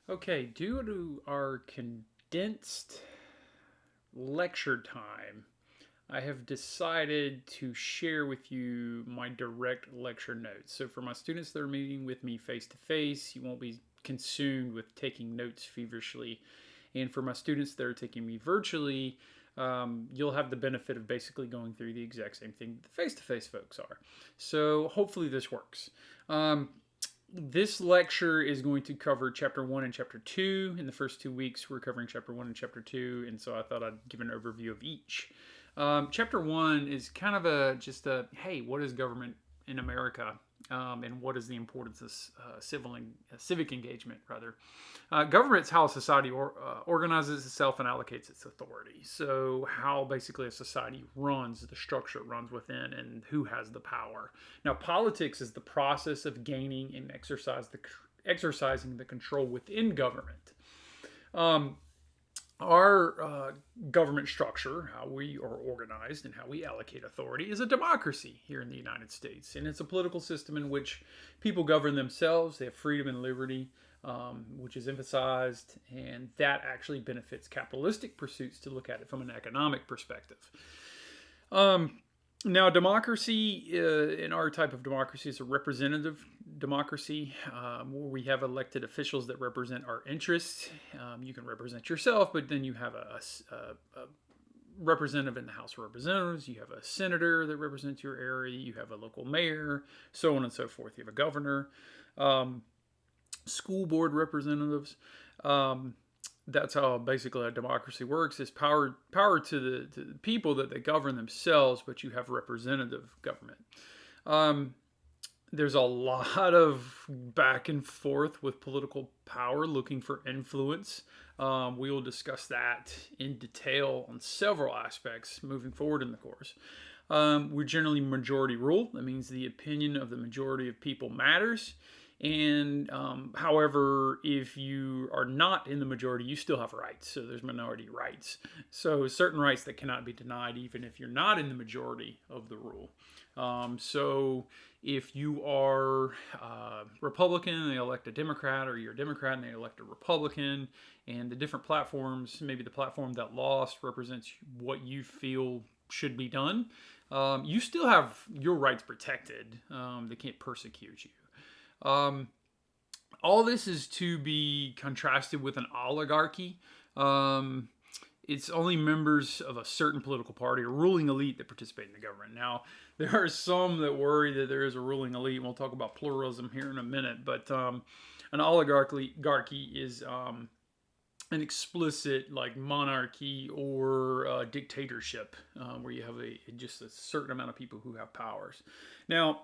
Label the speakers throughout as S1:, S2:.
S1: Okay, due to our condensed lecture time, I have decided to share with you my direct lecture notes. So, for my students that are meeting with me face to face, you won't be consumed with taking notes feverishly. And for my students that are taking me virtually, you'll have the benefit of basically going through the exact same thing the face to face folks are. So, hopefully, this works. Um, this lecture is going to cover chapter 1 and chapter 2. In the first 2 weeks, we're covering chapter 1 and chapter 2, and so I thought I'd give an overview of each. Chapter 1 is kind of just a hey, what is government in America? And what is the importance of civic engagement, rather. Government is how a society organizes itself and allocates its authority. So, how basically a society runs, the structure it runs within, and who has the power. Now, politics is the process of gaining and exercising the control within government. Um, our government structure, how we are organized and how we allocate authority, is a democracy here in the United States. And it's a political system in which people govern themselves, they have freedom and liberty, which is emphasized, and that actually benefits capitalistic pursuits to look at it from an economic perspective. Um, Now, democracy in our type of democracy is a representative democracy where we have elected officials that represent our interests. You can represent yourself, but then you have a representative in the House of Representatives. You have a senator that represents your area. You have a local mayor, so on and so forth. You have a governor, um, school board representatives. Um, that's how basically a democracy works, is power to the people that they govern themselves, but you have representative government. um, there's a lot of back and forth with political power looking for influence. We will discuss that in detail on several aspects moving forward in the course. We're generally majority rule. That means the opinion of the majority of people matters. And however, if you are not in the majority, you still have rights. So there's minority rights. So certain rights that cannot be denied, even if you're not in the majority of the rule. So if you are Republican and they elect a Democrat, or you're a Democrat and they elect a Republican, and the different platforms, maybe the platform that lost represents what you feel should be done, you still have your rights protected. They can't persecute you. Um, all this is to be contrasted with an oligarchy. Um, it's only members of a certain political party or ruling elite that participate in the government. Now, there are some that worry that there is a ruling elite, and we'll talk about pluralism here in a minute, but an oligarchy is an explicit like monarchy or dictatorship where you have just a certain amount of people who have powers. Now,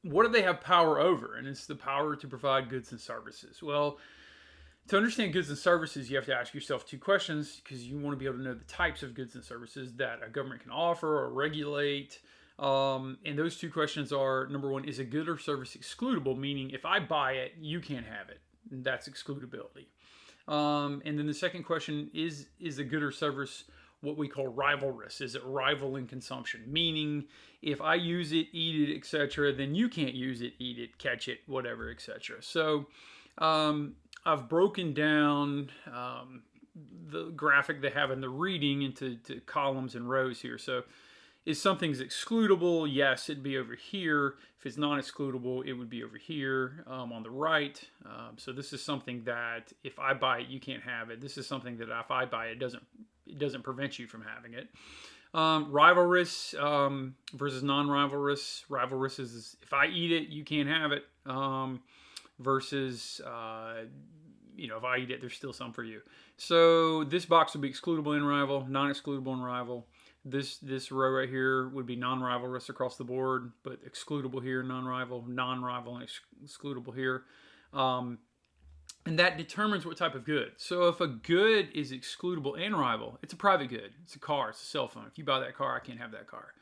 S1: what do they have power over? And it's the power to provide goods and services. Well, to understand goods and services, you have to ask yourself two questions, because you want to be able to know the types of goods and services that a government can offer or regulate. And those two questions are, number one, is a good or service excludable? Meaning, if I buy it, you can't have it. That's excludability. And then the second question is a good or service what we call rivalrous? Is it rival in consumption? Meaning, if I use it, eat it, etc., then you can't use it, eat it, catch it, whatever, etc. So, I've broken down the graphic they have in the reading into columns and rows here. So, if something's excludable, yes, it'd be over here. If it's non-excludable, it would be over here on the right. So this is something that if I buy it, you can't have it. This is something that if I buy it, it doesn't prevent you from having it. Rivalrous versus non-rivalrous. Rivalrous is if I eat it, you can't have it. Versus if I eat it, there's still some for you. So this box would be excludable in rival, non-excludable in rival. This row right here would be non-rivalrous across the board, but excludable here, non-rival, and excludable here. And that determines what type of good. So if a good is excludable and rival, it's a private good. It's a car, it's a cell phone. If you buy that car, I can't have that car.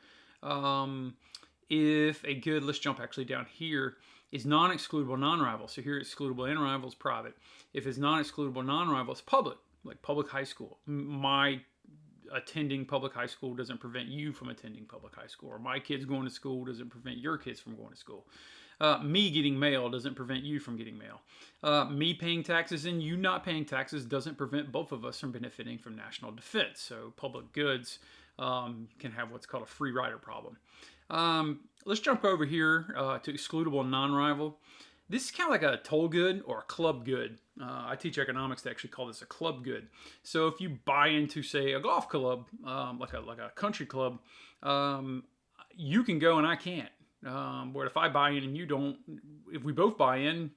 S1: If a good, let's jump actually down here, is non-excludable, non-rival. So here excludable and rival is private. If it's non-excludable, non-rival, it's public, like public high school. My attending public high school doesn't prevent you from attending public high school, or my kids going to school doesn't prevent your kids from going to school. Me getting mail doesn't prevent you from getting mail. Me paying taxes and you not paying taxes doesn't prevent both of us from benefiting from national defense. So public goods can have what's called a free rider problem. Let's jump over here to excludable non-rival. This is kind of like a toll good or a club good. I teach economics to actually call this a club good. So if you buy into, say, a golf club, like a country club, you can go and I can't. But if I buy in and you don't, if we both buy in,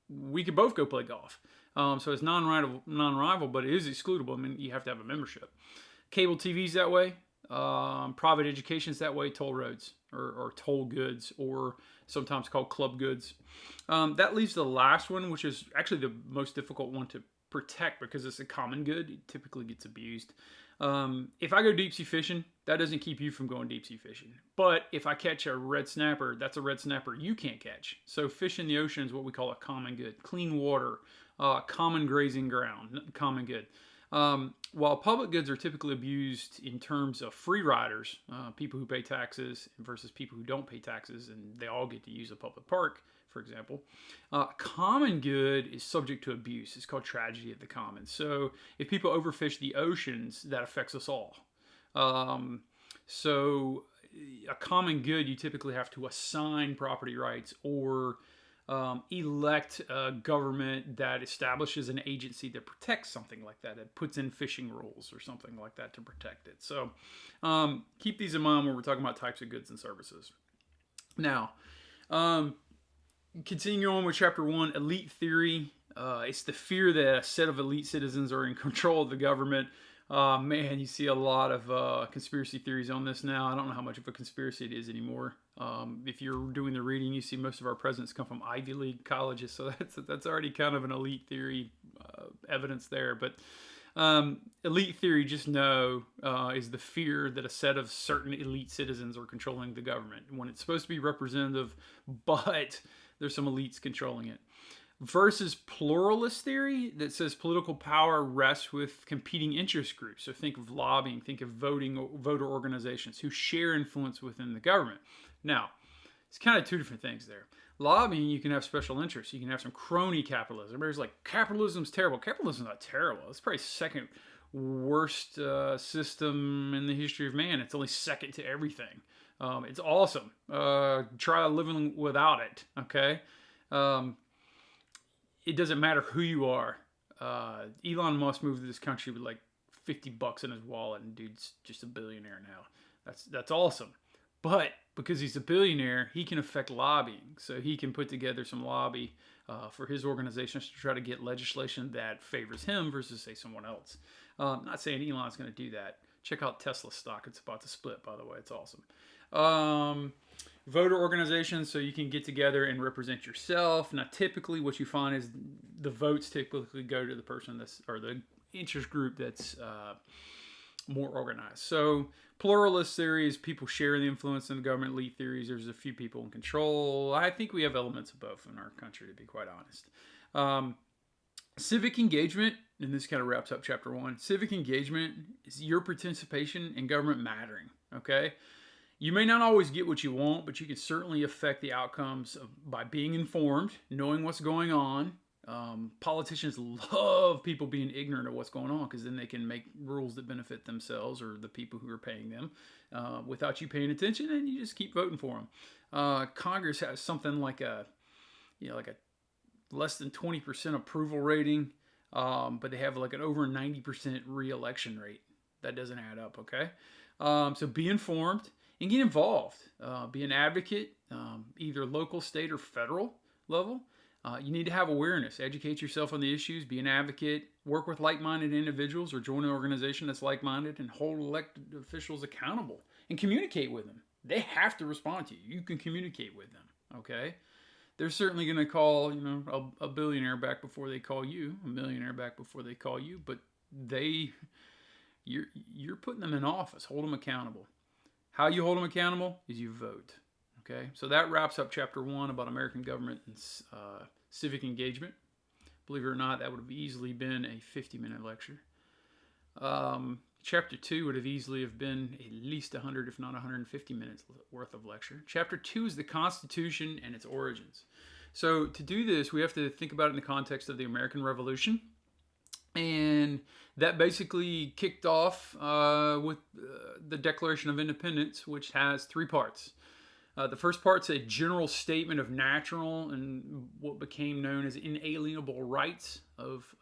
S1: we could both go play golf. So it's non-rival, but it is excludable. I mean, you have to have a membership. Cable TV's that way. Private education's that way. Toll roads or toll goods, or sometimes called club goods. That leaves the last one, which is actually the most difficult one to protect because it's a common good. It typically gets abused. If I go deep sea fishing, that doesn't keep you from going deep sea fishing. But if I catch a red snapper, that's a red snapper you can't catch. So fish in the ocean is what we call a common good. Clean water, common grazing ground, common good. While public goods are typically abused in terms of free riders, people who pay taxes versus people who don't pay taxes, and they all get to use a public park, for example. Common good is subject to abuse. It's called tragedy of the commons. So if people overfish the oceans, that affects us all. So a common good, you typically have to assign property rights or elect a government that establishes an agency that protects something like that. It puts in fishing rules or something like that to protect it. So keep these in mind when we're talking about types of goods and services. Now, continuing on with chapter 1, elite theory. It's the fear that a set of elite citizens are in control of the government. Man, you see a lot of conspiracy theories on this now. I don't know how much of a conspiracy it is anymore. If you're doing the reading, you see most of our presidents come from Ivy League colleges, so that's already kind of an elite theory evidence there. But elite theory, just know, is the fear that a set of certain elite citizens are controlling the government when it's supposed to be representative, but there's some elites controlling it. Versus pluralist theory that says political power rests with competing interest groups. So think of lobbying, think of voter organizations who share influence within the government. Now, it's kind of two different things there. Lobbying, you can have special interests. You can have some crony capitalism. Everybody's like, capitalism's terrible. Capitalism's not terrible. It's probably second worst system in the history of man. It's only second to everything. It's awesome. Try living without it, okay? It doesn't matter who you are. Elon Musk moved to this country with like $50 in his wallet, and dude's just a billionaire now. That's awesome. But because he's a billionaire, he can affect lobbying. So he can put together some lobby for his organizations to try to get legislation that favors him versus, say, someone else. Not saying Elon's going to do that. Check out Tesla stock. It's about to split, by the way. It's awesome. Voter organizations, so you can get together and represent yourself. Now, typically what you find is the votes typically go to the person or the interest group that's more organized. So pluralist theories, people share the influence in the government. Elite theories, there's a few people in control. I think we have elements of both in our country, to be quite honest. Civic engagement, and this kind of wraps up chapter 1. Civic engagement is your participation in government mattering, okay? You may not always get what you want, but you can certainly affect the outcomes by being informed, knowing what's going on. Politicians love people being ignorant of what's going on because then they can make rules that benefit themselves or the people who are paying them without you paying attention, and you just keep voting for them. Congress has something like a less than 20% approval rating, but they have like an over 90% re-election rate. That doesn't add up, okay? So be informed. And get involved. Be an advocate, either local, state, or federal level. You need to have awareness. Educate yourself on the issues. Be an advocate. Work with like-minded individuals or join an organization that's like-minded and hold elected officials accountable. And communicate with them. They have to respond to you. You can communicate with them, okay? They're certainly going to call, a billionaire back before they call you, a millionaire back before they call you, but you're putting them in office. Hold them accountable. How you hold them accountable is you vote. Okay, so that wraps up chapter 1 about American government and civic engagement. Believe it or not, that would have easily been a 50-minute lecture. Chapter 2 would have easily have been at least 100, if not 150 minutes worth of lecture. Chapter 2 is the Constitution and its origins. So to do this, we have to think about it in the context of the American Revolution. And that basically kicked off with the Declaration of Independence, which has three parts. The first part's a general statement of natural and what became known as inalienable rights of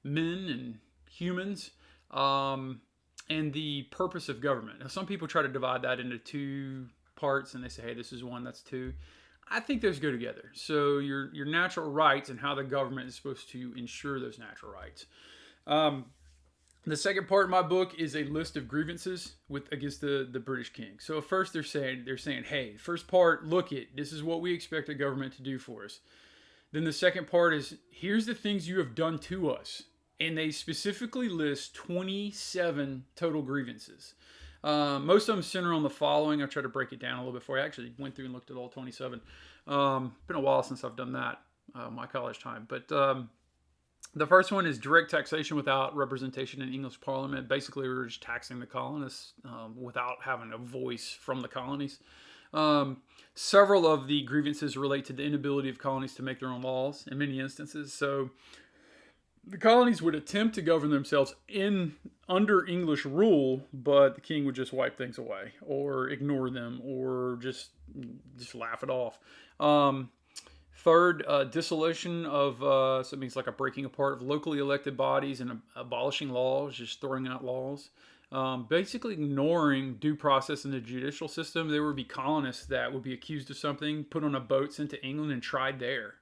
S1: men and humans, and the purpose of government. Now, some people try to divide that into two parts, and they say, hey, this is one, that's two. I think those go together. So your natural rights and how the government is supposed to ensure those natural rights. The second part of my book is a list of grievances against the British king. So first they're saying, hey, first part, look it, this is what we expect the government to do for us. Then the second part is, here's the things you have done to us. And they specifically list 27 total grievances. Most of them center on the following. I'll try to break it down a little bit for you. I actually went through and looked at all 27. Been a while since I've done that, my college time. But the first one is direct taxation without representation in English Parliament. Basically, we're just taxing the colonists without having a voice from the colonies. Several of the grievances relate to the inability of colonies to make their own laws in many instances. So the colonies would attempt to govern themselves under English rule, but the king would just wipe things away or ignore them or just laugh it off. Third, dissolution of, so it means like a breaking apart of locally elected bodies and abolishing laws, just throwing out laws. Basically ignoring due process in the judicial system. There would be colonists that would be accused of something, put on a boat, sent to England, and tried there,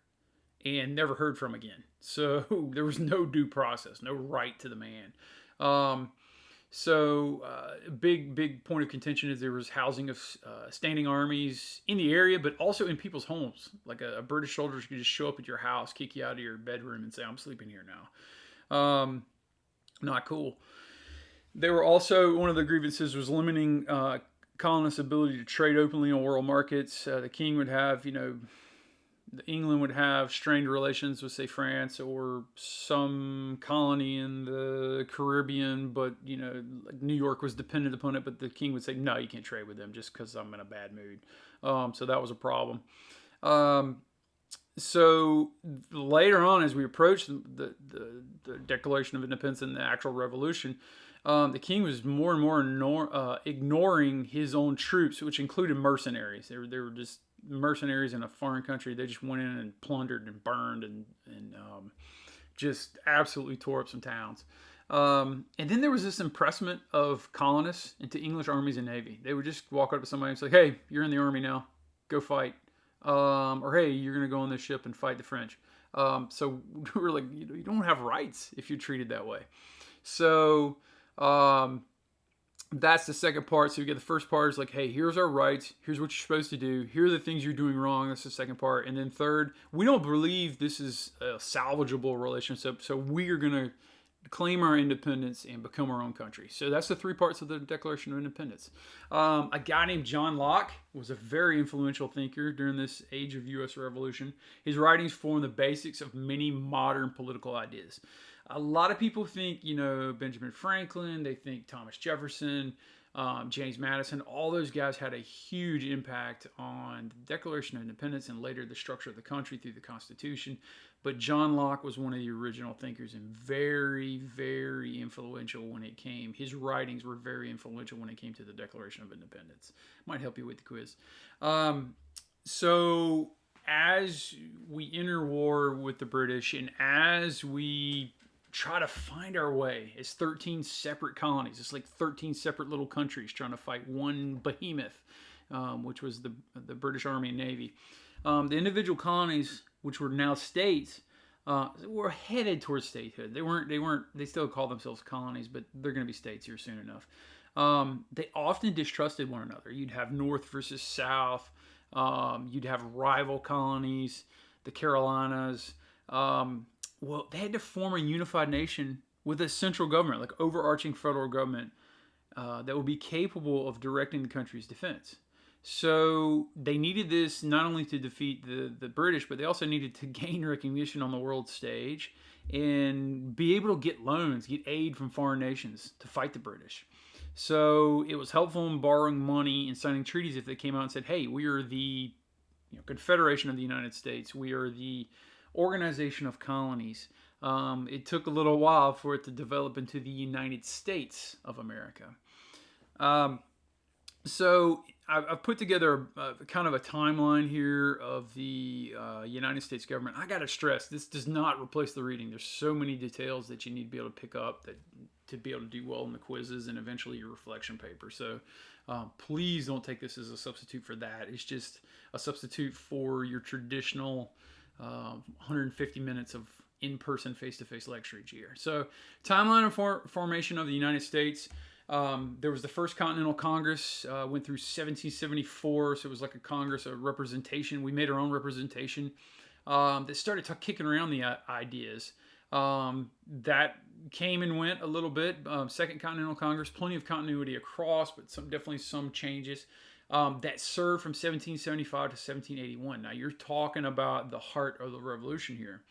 S1: and never heard from again. So there was no due process, no right to the man. Big point of contention is there was housing of standing armies in the area, but also in people's homes. Like a British soldier could just show up at your house, kick you out of your bedroom, and say, I'm sleeping here now. Not cool. They were also, one of the grievances was limiting colonists' ability to trade openly on world markets. The king would have, England would have strained relations with, say, France or some colony in the Caribbean, but, like New York was dependent upon it, but the king would say, no, you can't trade with them just because I'm in a bad mood. So that was a problem. So later on, as we approached the Declaration of Independence and the actual revolution, the king was more and more ignoring his own troops, which included mercenaries. They were just mercenaries in a foreign country. They just went in and plundered and burned and just absolutely tore up some towns. And then there was this impressment of colonists into English armies and navy. They would just walk up to somebody and say, hey, you're in the army now, go fight. Or hey, you're going to go on this ship and fight the French. So we're like, you don't have rights if you're treated that way. So that's the second part. So you get the first part is like, hey, here's our rights. Here's what you're supposed to do. Here are the things you're doing wrong. That's the second part. And then third, we don't believe this is a salvageable relationship. So we are going to claim our independence and become our own country. So that's the three parts of the Declaration of Independence. A guy named John Locke was a very influential thinker during this age of U.S. Revolution. His writings form the basics of many modern political ideas. A lot of people think, Benjamin Franklin, they think Thomas Jefferson, James Madison, all those guys had a huge impact on the Declaration of Independence and later the structure of the country through the Constitution. But John Locke was one of the original thinkers and very, very influential when it came. His writings were very influential when it came to the Declaration of Independence. Might help you with the quiz. So as we enter war with the British and as we try to find our way as 13 separate colonies, it's like 13 separate little countries trying to fight one behemoth, which was the British Army and Navy. The individual colonies, which were now states, were headed towards statehood. They still call themselves colonies, but they're going to be states here soon enough. They often distrusted one another. You'd have North versus South. You'd have rival colonies, the Carolinas. Well, they had to form a unified nation with a central government, like overarching federal government, that would be capable of directing the country's defense. So they needed this not only to defeat the British, but they also needed to gain recognition on the world stage and be able to get loans, get aid from foreign nations to fight the British. So it was helpful in borrowing money and signing treaties if they came out and said, hey, we are the Confederation of the United States. We are the Organization of Colonies. It took a little while for it to develop into the United States of America. Um, so I've put together kind of a timeline here of the United States government. I got to stress, this does not replace the reading. There's so many details that you need to be able to pick up that to be able to do well in the quizzes and eventually your reflection paper. So please don't take this as a substitute for that. It's just a substitute for your traditional 150 minutes of in-person face-to-face lecture each year. So timeline of formation of the United States. There was the first Continental Congress, went through 1774, so it was like a Congress, a representation. We made our own representation that started kicking around the ideas. That came and went a little bit. Second Continental Congress, plenty of continuity across, but definitely some changes. That served from 1775 to 1781. Now you're talking about the heart of the revolution here.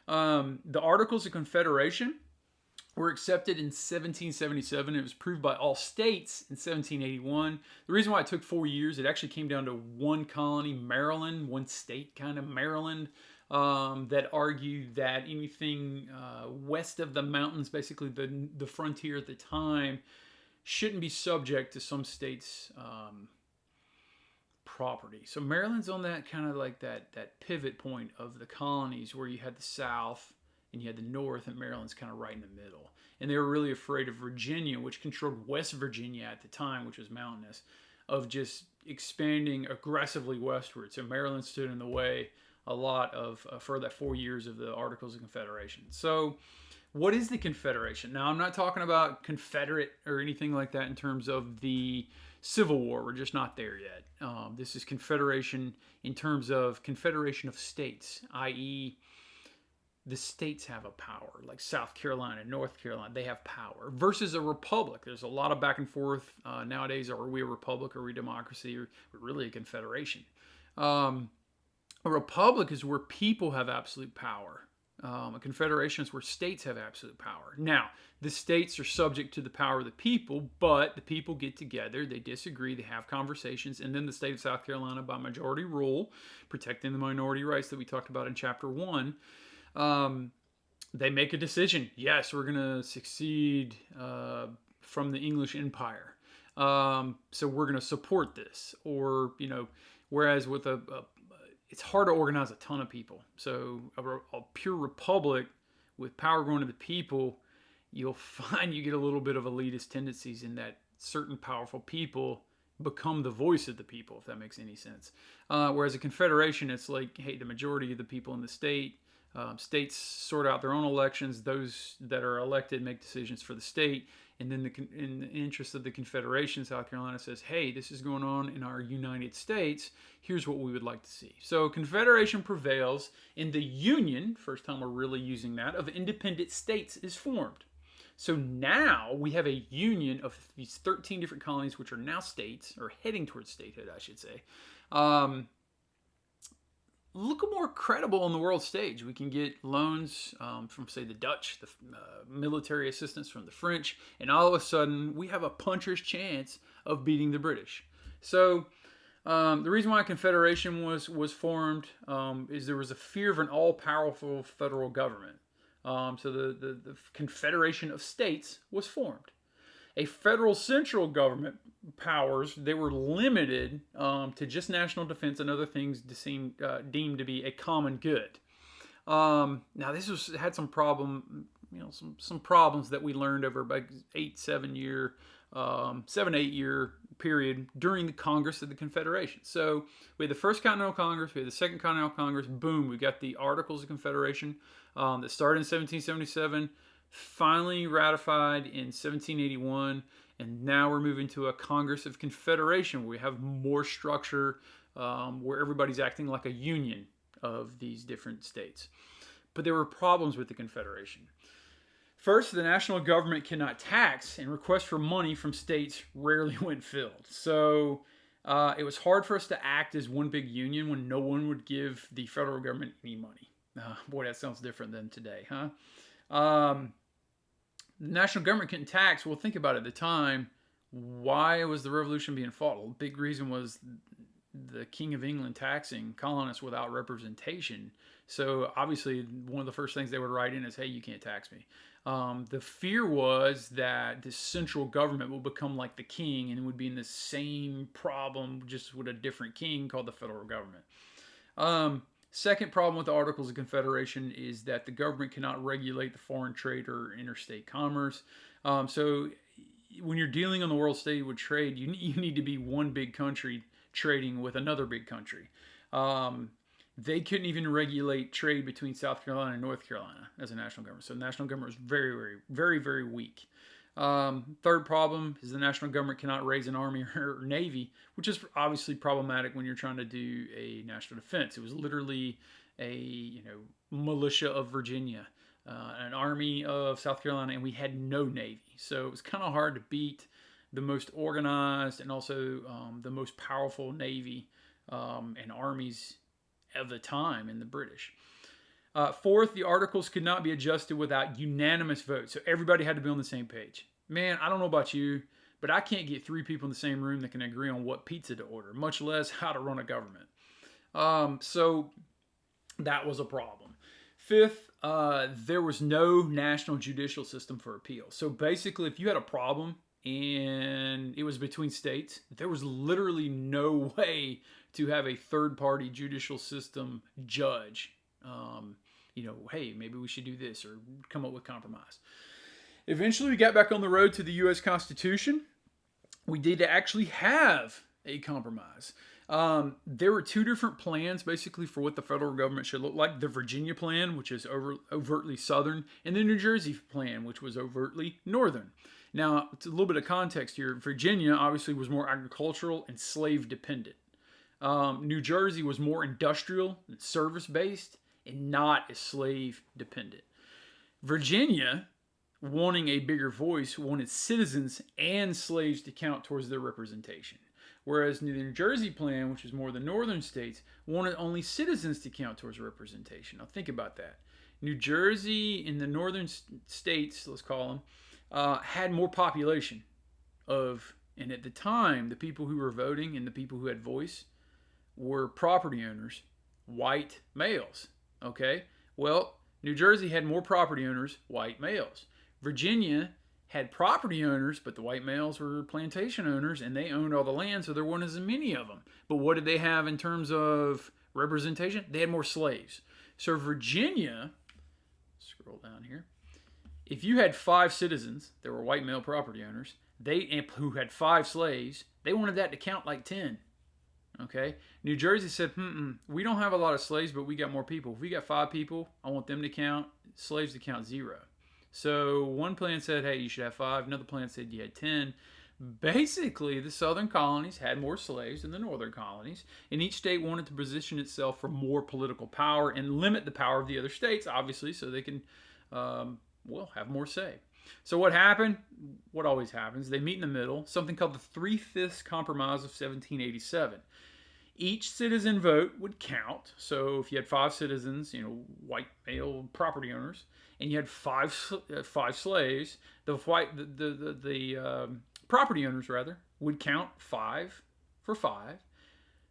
S1: The Articles of Confederation were accepted in 1777. It was approved by all states in 1781. The reason why it took 4 years, it actually came down to one colony, Maryland, one state kind of Maryland, that argued that anything west of the mountains, basically the frontier at the time, shouldn't be subject to some states' property. So Maryland's on that kind of like that pivot point of the colonies where you had the South and you had the North, and Maryland's kind of right in the middle. And they were really afraid of Virginia, which controlled West Virginia at the time, which was mountainous, of just expanding aggressively westward. So Maryland stood in the way a lot of for that 4 years of the Articles of Confederation. So what is the Confederation? Now, I'm not talking about Confederate or anything like that in terms of the Civil War. We're just not there yet. This is Confederation in terms of Confederation of States, i.e., the states have a power, like South Carolina, North Carolina, they have power, versus a republic. There's a lot of back and forth nowadays. Are we a republic? Are we a democracy? Or we're really a confederation? A republic is where people have absolute power. A confederation is where states have absolute power. Now, the states are subject to the power of the people, but the people get together, they disagree, they have conversations, and then the state of South Carolina, by majority rule, protecting the minority rights that we talked about in Chapter 1, they make a decision. Yes, we're going to succeed from the English Empire. So we're going to support this. Or, whereas with it's hard to organize a ton of people. So a pure republic with power going to the people, you'll find you get a little bit of elitist tendencies in that certain powerful people become the voice of the people, if that makes any sense. Whereas a confederation, it's like, hey, the majority of the people in the state, states sort out their own elections. Those that are elected make decisions for the state. And then in the interest of the Confederation, South Carolina says, hey, this is going on in our United States. Here's what we would like to see. So Confederation prevails, and the Union, first time we're really using that, of independent states is formed. So now we have a union of these 13 different colonies, which are now states, or heading towards statehood, I should say. Look more credible on the world stage. We can get loans from, say, the Dutch, the military assistance from the French, and all of a sudden we have a puncher's chance of beating the British. So the reason why a confederation was formed is there was a fear of an all-powerful federal government. So the Confederation of States was formed. A federal central government powers, they were limited to just national defense and other things deemed to be a common good. Now this had some problem, some problems that we learned over about 7-8 year period during the Congress of the Confederation. So we had the First Continental Congress, we had the Second Continental Congress. Boom, we got the Articles of Confederation that started in 1777. Finally ratified in 1781, and now we're moving to a Congress of Confederation where we have more structure, where everybody's acting like a union of these different states. But there were problems with the Confederation. First, the national government cannot tax, and requests for money from states rarely went filled. So It was hard for us to act as one big union when no one would give the federal government any money. Boy, that sounds different than today, huh? Um, the national government couldn't tax. Well, think about it. At the time, why was the revolution being fought? Well, the big reason was the King of England taxing colonists without representation. So obviously, one of the first things they would write in is, "Hey, you can't tax me." The fear was that the central government would become like the king and would be in the same problem, just with a different king called the federal government. Second problem with the Articles of Confederation is that the government cannot regulate the foreign trade or interstate commerce. So when you're dealing on the world stage with trade, you need to be one big country trading with another big country. Um, they couldn't even regulate trade between South Carolina and North Carolina as a national government. So the national government was very, very, very, very weak. Third problem is the national government cannot raise an army or navy, which is obviously problematic when you're trying to do a national defense. It was literally a militia of Virginia, an army of South Carolina, and we had no navy. So it was kind of hard to beat the most organized and also the most powerful navy and armies of the time in the British. Fourth, the articles could not be adjusted without unanimous vote. So everybody had to be on the same page. Man, I don't know about you, but I can't get three people in the same room that can agree on what pizza to order, much less how to run a government. So that was a problem. Fifth, there was no national judicial system for appeal. So basically, if you had a problem and it was between states, there was literally no way to have a third-party judicial system judge hey, maybe we should do this or come up with compromise. Eventually, we got back on the road to the U.S. Constitution. We did actually have a compromise. There were two different plans, basically, for what the federal government should look like. The Virginia plan, which is overtly Southern, and the New Jersey plan, which was overtly Northern. Now, it's a little bit of context here. Virginia, obviously, was more agricultural and slave-dependent. New Jersey was more industrial and service-based and not as slave-dependent. Virginia, wanting a bigger voice, wanted citizens and slaves to count towards their representation. Whereas the New Jersey plan, which is more the northern states, wanted only citizens to count towards representation. Now think about that. New Jersey and the northern states, let's call them, had more population and at the time, the people who were voting and the people who had voice were property owners, white males. Okay? Well, New Jersey had more property owners, white males. Virginia had property owners, but the white males were plantation owners and they owned all the land, so there weren't as many of them. But what did they have in terms of representation? They had more slaves. So Virginia, scroll down here, if you had 5 citizens that were white male property owners, who had 5 slaves, they wanted that to count like 10. Okay? New Jersey said, we don't have a lot of slaves, but we got more people. If we got 5 people, I want them to count, slaves to count 0. So one plan said, hey, you should have 5. Another plan said you had 10. Basically, the southern colonies had more slaves than the northern colonies, and each state wanted to position itself for more political power and limit the power of the other states, obviously, so they can, have more say. So what happened? What always happens? They meet in the middle, something called the 3/5 Compromise of 1787. Each citizen vote would count. So if you had 5 citizens, white male property owners, and you had 5 slaves, the property owners would count 5 for 5,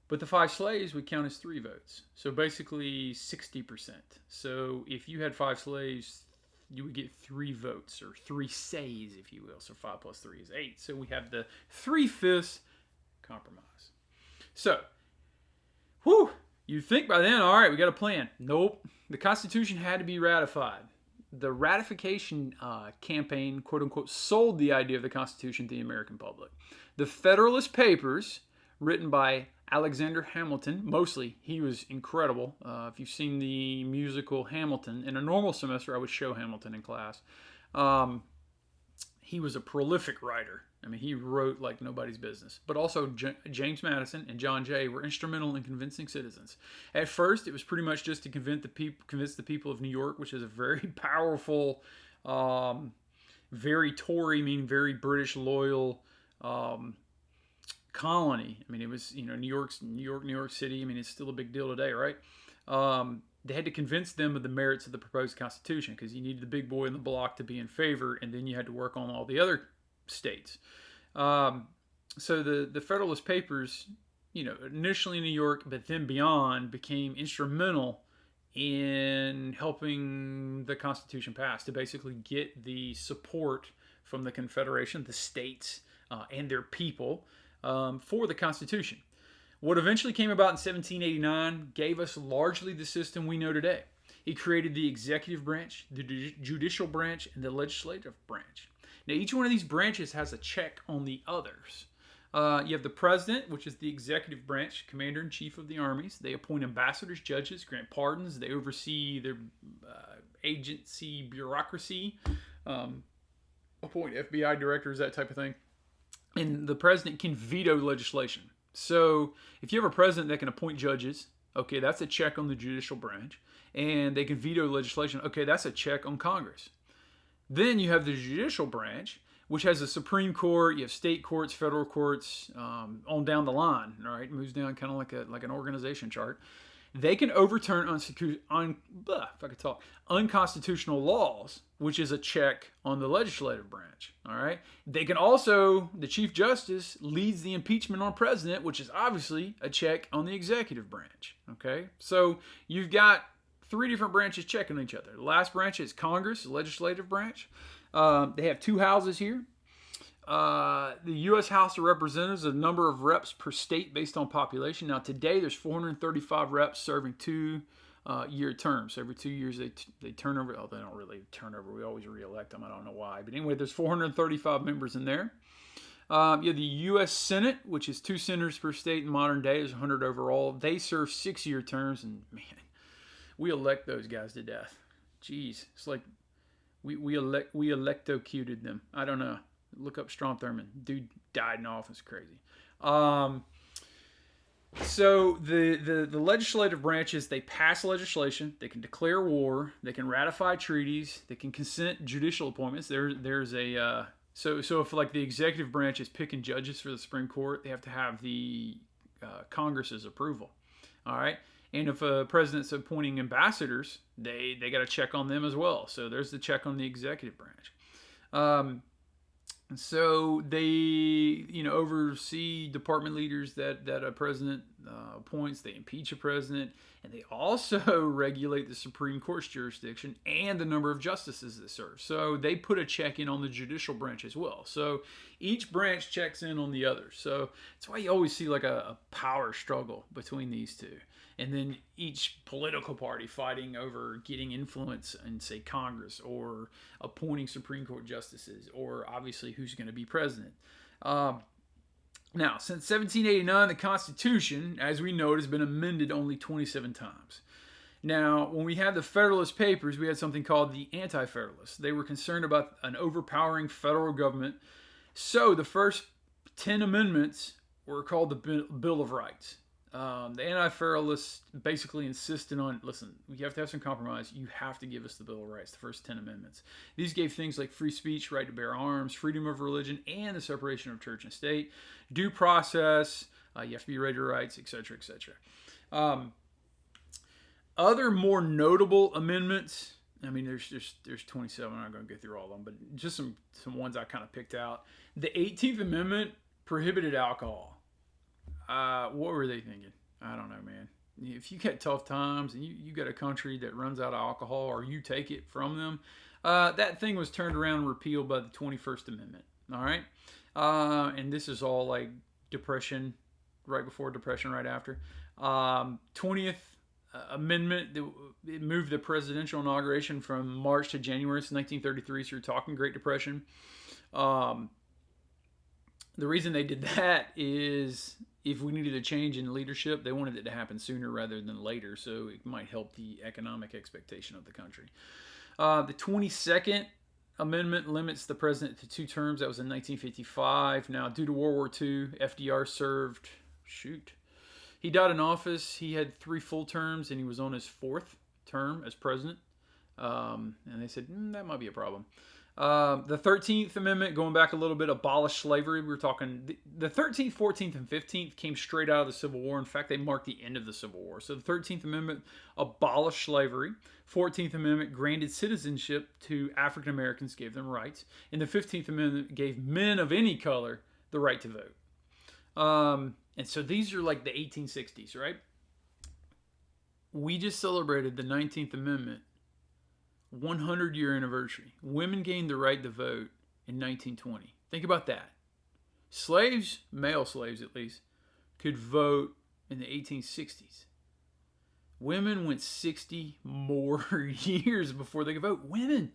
S1: but the 5 slaves would count as 3 votes. So basically 60%. So if you had 5 slaves, you would get 3 votes, or 3 says, if you will. So 5 plus 3 is 8. So we have the 3/5 compromise. So, you'd think by then, all right, we got a plan. Nope. The Constitution had to be ratified. The ratification campaign, quote unquote, sold the idea of the Constitution to the American public. The Federalist Papers, written by Alexander Hamilton, mostly, he was incredible. If you've seen the musical Hamilton, in a normal semester, I would show Hamilton in class. He was a prolific writer. I mean, he wrote like nobody's business. But also, James Madison and John Jay were instrumental in convincing citizens. At first, it was pretty much just to convince the people of New York, which is a very powerful, very Tory, meaning very British loyal colony. I mean, it was, New York City. I mean, it's still a big deal today, right? They had to convince them of the merits of the proposed constitution, because you needed the big boy in the block to be in favor, and then you had to work on all the other states. So the Federalist Papers, initially in New York, but then beyond, became instrumental in helping the Constitution pass, to basically get the support from the Confederation, the states, and their people, for the Constitution. What eventually came about in 1789 gave us largely the system we know today. It created the executive branch, the judicial branch, and the legislative branch. Now, each one of these branches has a check on the others. You have the president, which is the executive branch, commander-in-chief of the armies. They appoint ambassadors, judges, grant pardons. They oversee their agency bureaucracy, appoint FBI directors, that type of thing. And the president can veto legislation. So if you have a president that can appoint judges, okay, that's a check on the judicial branch. And they can veto legislation, okay, that's a check on Congress. Then you have the judicial branch, which has a Supreme Court. You have state courts, federal courts, on down the line. All right, it moves down kind of like an organization chart. They can overturn unconstitutional laws, which is a check on the legislative branch. All right. They can also, the Chief Justice leads the impeachment on president, which is obviously a check on the executive branch. Okay. So you've got three different branches checking each other. The last branch is Congress, the legislative branch. They have two houses here. The U.S. House of Representatives, the number of reps per state based on population. Now, today there's 435 reps serving 2-year terms. So every 2 years they turn over. Oh, they don't really turn over. We always re-elect them. I don't know why. But anyway, there's 435 members in there. You have the U.S. Senate, which is 2 senators per state in modern day. There's 100 overall. They serve 6-year terms. And, man, we elect those guys to death. Jeez. It's like we electrocuted them. I don't know. Look up Strom Thurmond. Dude died in office. Crazy. So the legislative branches, they pass legislation. They can declare war. They can ratify treaties. They can consent judicial appointments. There's a so if like the executive branch is picking judges for the Supreme Court, they have to have the Congress's approval. All right. And if a president's appointing ambassadors, they got to check on them as well. So there's the check on the executive branch. So they, oversee department leaders that a president appoints. They impeach a president, and they also regulate the Supreme Court's jurisdiction and the number of justices that serve. So they put a check in on the judicial branch as well. So each branch checks in on the other. So that's why you always see like a power struggle between these two. And then each political party fighting over getting influence in, say, Congress, or appointing Supreme Court justices, or obviously who's going to be president. Now, since 1789, the Constitution, as we know it, has been amended only 27 times. Now, when we had the Federalist Papers, we had something called the Anti-Federalists. They were concerned about an overpowering federal government. So the first 10 amendments were called the Bill of Rights. The Anti-Federalists basically insisted on, listen, you have to have some compromise. You have to give us the Bill of Rights, the first 10 amendments. These gave things like free speech, right to bear arms, freedom of religion, and the separation of church and state, due process, you have to be ready to rights, etc., etc. Other more notable amendments, I mean, there's 27. I'm not going to go through all of them, but just some ones I kind of picked out. The 18th Amendment prohibited alcohol. What were they thinking? I don't know, man. If you get tough times and you got a country that runs out of alcohol, or you take it from them, that thing was turned around and repealed by the 21st Amendment. All right? And this is all like Depression, right before Depression, right after. 20th Amendment, it moved the presidential inauguration from March to January. It's 1933, so you're talking Great Depression. The reason they did that is if we needed a change in leadership, they wanted it to happen sooner rather than later, so it might help the economic expectation of the country. The 22nd Amendment limits the president to 2 terms. That was in 1955. Now, due to World War II, FDR served, he died in office. He had 3 full terms, and he was on his 4th term as president. And they said, that might be a problem. The 13th Amendment, going back a little bit, abolished slavery. We were talking the 13th, 14th, and 15th came straight out of the Civil War. In fact, they marked the end of the Civil War. So the 13th Amendment abolished slavery. 14th Amendment granted citizenship to African Americans, gave them rights. And the 15th Amendment gave men of any color the right to vote. And so these are like the 1860s, right? We just celebrated the 19th Amendment 100-year anniversary. Women gained the right to vote in 1920. Think about that. Slaves, male slaves at least, could vote in the 1860s. Women went 60 more years before they could vote. Women.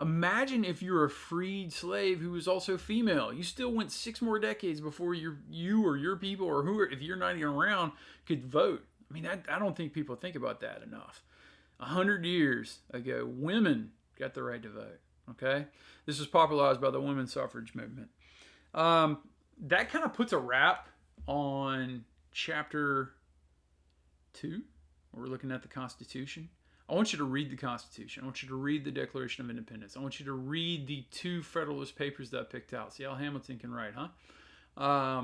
S1: Imagine if you're a freed slave who was also female. You still went 6 more decades before you or your people or who, if you're not even around, could vote. I mean, I don't think people think about that enough. 100 years ago, women got the right to vote. Okay? This was popularized by the women's suffrage movement. That kind of puts a wrap on chapter 2. We're looking at the Constitution. I want you to read the Constitution. I want you to read the Declaration of Independence. I want you to read the 2 Federalist Papers that I picked out. See how Hamilton can write, huh?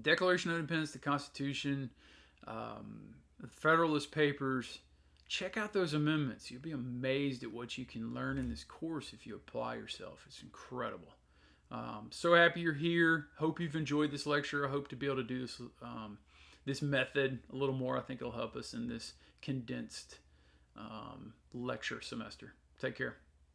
S1: Declaration of Independence, the Constitution, the Federalist Papers. Check out those amendments. You'll be amazed at what you can learn in this course if you apply yourself. It's incredible. So happy you're here. Hope you've enjoyed this lecture. I hope to be able to do this this method a little more. I think it'll help us in this condensed lecture semester. Take care.